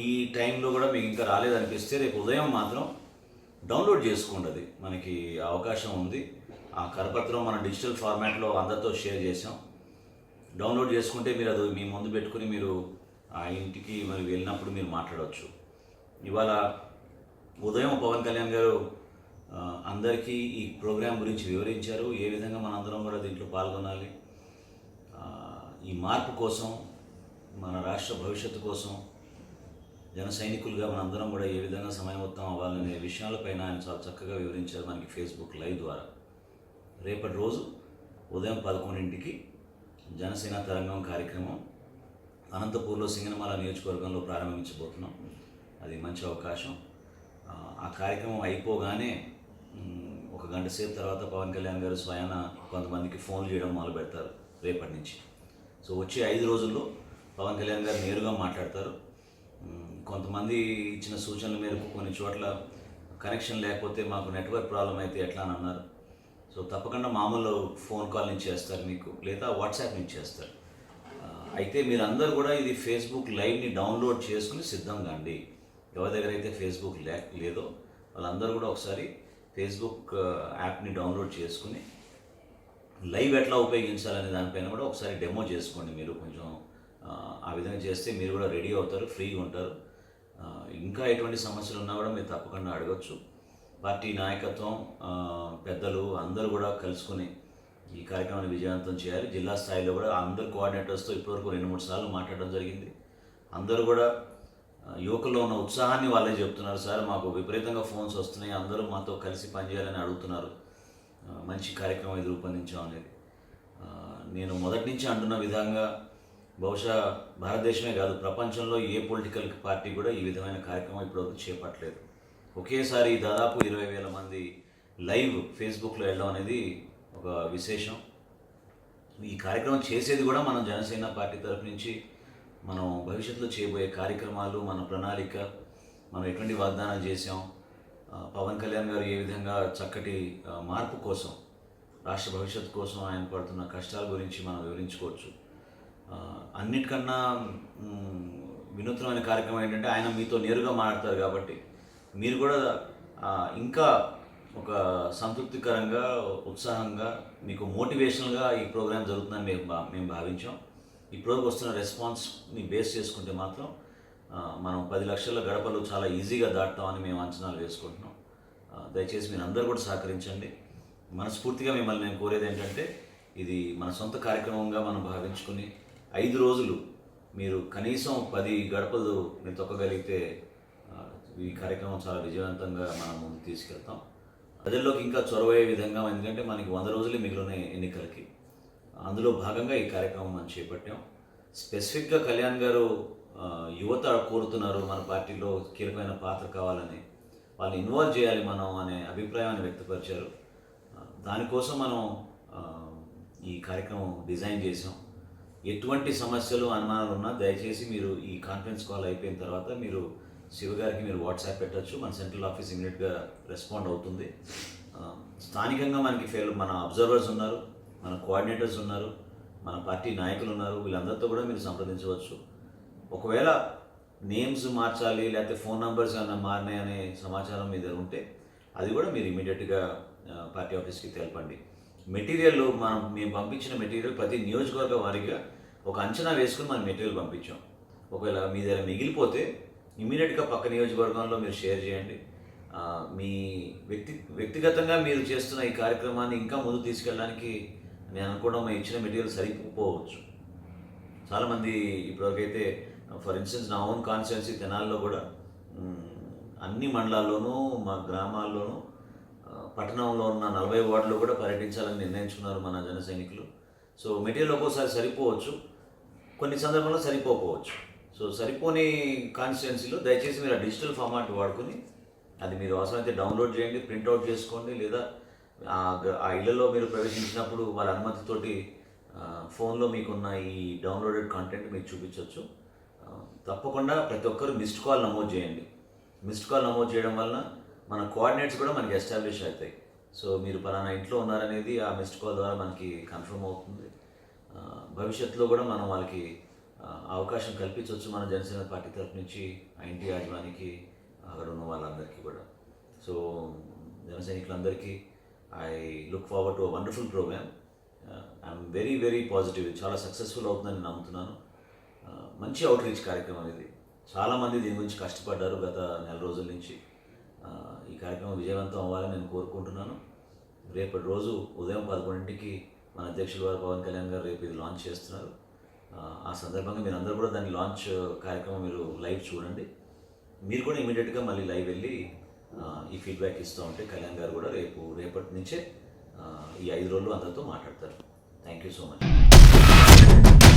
ఈ టైంలో కూడా మీకు ఇంకా రాలేదనిపిస్తే రేపు ఉదయం మాత్రం డౌన్లోడ్ చేసుకోండి. అది మనకి అవకాశం ఉంది. ఆ కరపత్రం మన డిజిటల్ ఫార్మాట్లో అందరితో షేర్ చేసాం. డౌన్లోడ్ చేసుకుంటే మీరు అది మీ ముందు పెట్టుకుని మీరు ఆ ఇంటికి మరి వెళ్ళినప్పుడు మీరు మాట్లాడవచ్చు. ఇవాళ ఉదయం పవన్ కళ్యాణ్ గారు అందరికీ ఈ ప్రోగ్రాం గురించి వివరించారు. ఏ విధంగా మనందరం కూడా దీంట్లో పాల్గొనాలి, ఈ మార్పు కోసం, మన రాష్ట్ర భవిష్యత్తు కోసం జన సైనికులుగా మనందరం కూడా ఏ విధంగా సమయమొత్తం అవ్వాలనే విషయాలపైన ఆయన చాలా చక్కగా వివరించారు మనకి ఫేస్బుక్ లైవ్ ద్వారా. రేపటి రోజు ఉదయం 11ంటికి జనసేన తరంగం కార్యక్రమం అనంతపూర్లో సింగనమల నియోజకవర్గంలో ప్రారంభించబోతున్నాం. అది మంచి అవకాశం. ఆ కార్యక్రమం అయిపోగానే ఒక గంట సేపు తర్వాత పవన్ కళ్యాణ్ గారు స్వయాన కొంతమందికి ఫోన్లు చేయడం మొదలు పెడతారు రేపటి నుంచి. సో వచ్చే 5 రోజుల్లో పవన్ కళ్యాణ్ గారు నేరుగా మాట్లాడతారు. కొంతమంది ఇచ్చిన సూచనల మేరకు కొన్ని చోట్ల కనెక్షన్ లేకపోతే మాకు నెట్వర్క్ ప్రాబ్లం అయితే ఎట్లా అని అన్నారు. సో తప్పకుండా మామూలు ఫోన్ కాల్ నుంచి చేస్తారు మీకు, లేదా వాట్సాప్ నుంచి చేస్తారు. అయితే మీరందరూ కూడా ఇది ఫేస్బుక్ లైవ్ని డౌన్లోడ్ చేసుకుని సిద్ధంగా అండి. ఎవరి దగ్గర అయితే ఫేస్బుక్ లేదో వాళ్ళందరూ కూడా ఒకసారి ఫేస్బుక్ యాప్ని డౌన్లోడ్ చేసుకుని లైవ్ ఎట్లా ఉపయోగించాలనే దానిపైన కూడా ఒకసారి డెమో చేసుకోండి. మీరు కొంచెం ఆ విధంగా చేస్తే మీరు కూడా రెడీ అవుతారు, ఫ్రీగా ఉంటారు. ఇంకా ఎటువంటి సమస్యలు ఉన్నా కూడా మీరు తప్పకుండా అడగచ్చు. పార్టీ నాయకత్వం, పెద్దలు అందరూ కూడా కలుసుకుని ఈ కార్యక్రమాన్ని విజయవంతం చేయాలి. జిల్లా స్థాయిలో కూడా అందరు కోఆర్డినేటర్స్తో ఇప్పటివరకు 2-3 సార్లు మాట్లాడడం జరిగింది. అందరూ కూడా యువకుల్లో ఉన్న ఉత్సాహాన్ని వాళ్ళే చెప్తున్నారు. సార్ మాకు విపరీతంగా ఫోన్స్ వస్తున్నాయి, అందరూ మాతో కలిసి పనిచేయాలని అడుగుతున్నారు, మంచి కార్యక్రమం ఇది రూపొందించాం అనేది. నేను మొదటి నుంచి అంటున్న విధంగా బహుశా భారతదేశమే కాదు, ప్రపంచంలో ఏ పొలిటికల్ పార్టీ కూడా ఈ విధమైన కార్యక్రమం ఇప్పటివరకు చేపట్టలేదు. ఒకేసారి దాదాపు 20,000 మంది లైవ్ ఫేస్బుక్లో వెళ్ళడం అనేది ఒక విశేషం. ఈ కార్యక్రమం చేసేది కూడా మనం జనసేన పార్టీ తరఫు నుంచి మనం భవిష్యత్తులో చేయబోయే కార్యక్రమాలు, మన ప్రణాళిక, మనం ఎటువంటి వాగ్దానాలు చేసాం, పవన్ కళ్యాణ్ గారు ఏ విధంగా చక్కటి మార్పు కోసం, రాష్ట్ర భవిష్యత్తు కోసం ఆయన పడుతున్న కష్టాల గురించి మనం వివరించుకోవచ్చు. అన్నిటికన్నా వినూత్నమైన కార్యక్రమం ఏంటంటే ఆయన మీతో నేరుగా మాట్లాడతారు కాబట్టి మీరు కూడా ఇంకా ఒక సంతృప్తికరంగా, ఉత్సాహంగా, మీకు మోటివేషనల్గా ఈ ప్రోగ్రాం జరుగుతుందని మేము భావించాం. ఇప్పటివరకు వస్తున్న రెస్పాన్స్ని బేస్ చేసుకుంటే మాత్రం మనం 10 లక్షల గడపలు చాలా ఈజీగా దాటుతామని మేము అంచనాలు వేసుకుంటున్నాం. దయచేసి మీరు అందరూ కూడా సహకరించండి. మనస్ఫూర్తిగా మిమ్మల్ని నేను కోరేది ఏంటంటే ఇది మన సొంత కార్యక్రమంగా మనం భావించుకుని 5 రోజులు మీరు కనీసం 10 గడపలు మీరు తొక్కగలిగితే ఈ కార్యక్రమం చాలా విజయవంతంగా మనం ముందు తీసుకెళ్తాం. ప్రజల్లోకి ఇంకా చొరవయ్యే విధంగా, ఎందుకంటే మనకి 100 రోజులే మిగిలిన ఎన్నికలకి. అందులో భాగంగా ఈ కార్యక్రమం మనం చేపట్టాం. స్పెసిఫిక్గా కళ్యాణ్ గారు యువత కోరుతున్నారు మన పార్టీలో కీలకమైన పాత్ర కావాలని, వాళ్ళని ఇన్వాల్వ్ చేయాలి మనం అనే అభిప్రాయాన్ని వ్యక్తపరిచారు. దానికోసం మనం ఈ కార్యక్రమం డిజైన్ చేసాం. ఎటువంటి సమస్యలు, అనుమానాలు ఉన్నా దయచేసి మీరు ఈ కాన్ఫరెన్స్ కాల్ అయిపోయిన తర్వాత మీరు శివగారికి మీరు వాట్సాప్ పెట్టచ్చు. మన సెంట్రల్ ఆఫీస్ ఇమీడియట్గా రెస్పాండ్ అవుతుంది. స్థానికంగా మనకి మన అబ్జర్వర్స్ ఉన్నారు, మన కోఆర్డినేటర్స్ ఉన్నారు, మన పార్టీ నాయకులు ఉన్నారు. వీళ్ళందరితో కూడా మీరు సంప్రదించవచ్చు. ఒకవేళ నేమ్స్ మార్చాలి, లేకపోతే ఫోన్ నెంబర్స్ ఏమైనా మారినాయనే సమాచారం మీ దగ్గర ఉంటే అది కూడా మీరు ఇమీడియట్గా పార్టీ ఆఫీస్కి తెలపండి. మెటీరియల్ మేము పంపించిన మెటీరియల్ ప్రతి నియోజకవర్గ వారీగా ఒక అంచనా వేసుకుని మనం మెటీరియల్ పంపించాం. ఒకవేళ మీ దగ్గర మిగిలిపోతే ఇమీడియట్గా పక్క నియోజకవర్గంలో మీరు షేర్ చేయండి. మీ వ్యక్తిగతంగా మీరు చేస్తున్న ఈ కార్యక్రమాన్ని ఇంకా ముందు తీసుకెళ్ళడానికి నేను అనుకోవడం మేము ఇచ్చిన మెటీరియల్ సరిపోవచ్చు. చాలామంది ఇప్పటివరకైతే ఫర్ ఇన్స్టెన్స్ నా ఓన్ కాన్స్టిట్యున్సీ తెనాల్లో కూడా అన్ని మండలాల్లోనూ, మా గ్రామాల్లోనూ, పట్టణంలో ఉన్న 40 వార్డులు కూడా పర్యటించాలని నిర్ణయించుకున్నారు మన జన సైనికులు. సో మెటీరియల్ ఒక్కోసారి సరిపోవచ్చు, కొన్ని సందర్భాల్లో సరిపోవచ్చు. సో సరిపోని కాన్స్టిట్యున్సీలో దయచేసి మీరు ఆ డిజిటల్ ఫార్మాట్ వాడుకొని అది మీరు అవసరమైతే డౌన్లోడ్ చేయండి, ప్రింట్అవుట్ చేసుకోండి, లేదా ఆ ఇళ్లలో మీరు ప్రవేశించినప్పుడు వాళ్ళ అనుమతితోటి ఫోన్లో మీకున్న ఈ డౌన్లోడెడ్ కంటెంట్ మీకు చూపించవచ్చు. తప్పకుండా ప్రతి ఒక్కరు మిస్డ్ కాల్ నమోదు చేయండి. మిస్డ్ కాల్ నమోదు చేయడం వలన మన కోఆర్డినేట్స్ కూడా మనకి ఎస్టాబ్లిష్ అవుతాయి. సో మీరు పలానా ఇంట్లో ఉన్నారనేది ఆ మిస్డ్ కాల్ ద్వారా మనకి కన్ఫర్మ్ అవుతుంది. భవిష్యత్తులో కూడా మనం వాళ్ళకి అవకాశం కల్పించవచ్చు మన జనసేన పార్టీ తరఫు నుంచి ఆ ఇంటి యాజమానికి అక్కడ ఉన్న వాళ్ళందరికీ కూడా. సో జన సైనికులందరికీ I look forward to wonderful programme. I'm very very positive, చాలా సక్సెస్ఫుల్ అవుతుందని నేను నమ్ముతున్నాను. మంచి అవుట్ రీచ్ కార్యక్రమం ఇది. చాలామంది దీని గురించి కష్టపడ్డారు గత నెల రోజుల నుంచి. ఈ కార్యక్రమం విజయవంతం అవ్వాలని నేను కోరుకుంటున్నాను. రేపటి రోజు ఉదయం 11ంటికి మన అధ్యక్షులు వారు పవన్ కళ్యాణ్ గారు రేపు ఇది లాంచ్ చేస్తున్నారు. ఆ సందర్భంగా మీరు అందరూ కూడా దాని లాంచ్ కార్యక్రమం మీరు లైవ్ చూడండి. మీరు కూడా ఇమీడియట్గా మళ్ళీ లైవ్ వెళ్ళి ఈ ఫీడ్బ్యాక్ ఇస్తూ ఉంటే కళ్యాణ్ గారు కూడా రేపటి నుంచే ఈ 5 రోజులు అందరితో మాట్లాడతారు. Thank you so much.